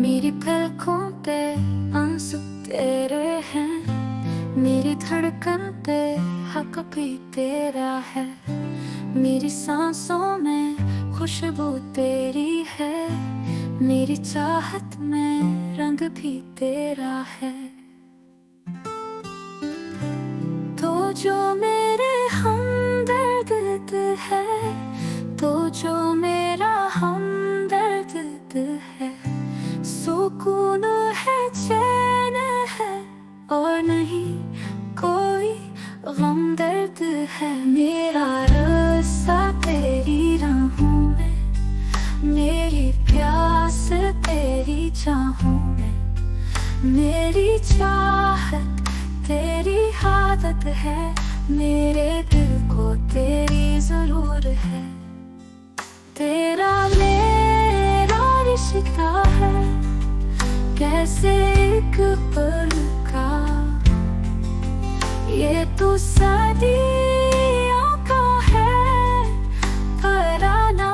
मेरी पलकों पे आंसू तेरे हैं, मेरी धड़कन पे हक भी तेरा है। मेरी सांसों में खुशबू तेरी है, मेरी चाहत में रंग भी तेरा है। तो जो मेरे हमदर्द है, तो जो मेरा हमदर्द है, सुकून है, चैन है और नहीं कोई गम दर्द है। मेरा रास्ता तेरी राहों में, मेरी प्यास तेरी चाहों में, मेरी चाहत तेरी आदत है, मेरे दिल को तेरी जरूर है। तेरा मेरा रिश्ता है कैसे एक पल का, ये तो सदियों का है तराना।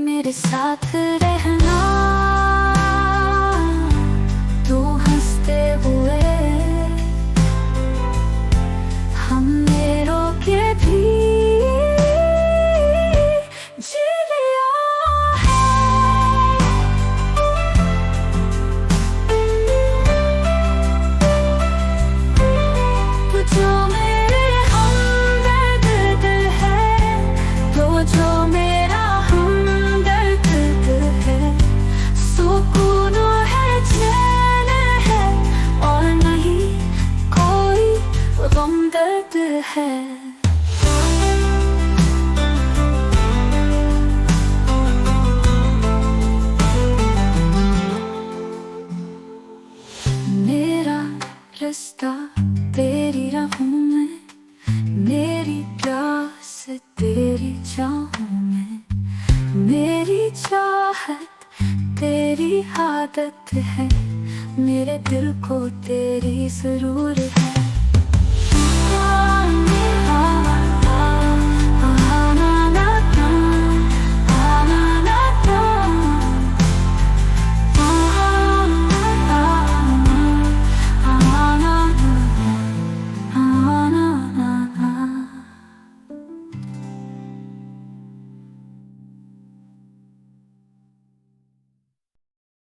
मेरे साथ रहना तू हंसते हुए, हमने रोके भी जी लिया है। तो जो मेरे हमदर्द है, तो जो मेरा हमदर्द है, सुकून है, चैन है और नहीं कोई गम दर्द है। मेरा रास्ता तेरी राहों में, मेरी प्यास तेरी चाहों में, मेरी चाहत तेरी आदत है, मेरे दिल को तेरी जरूर है।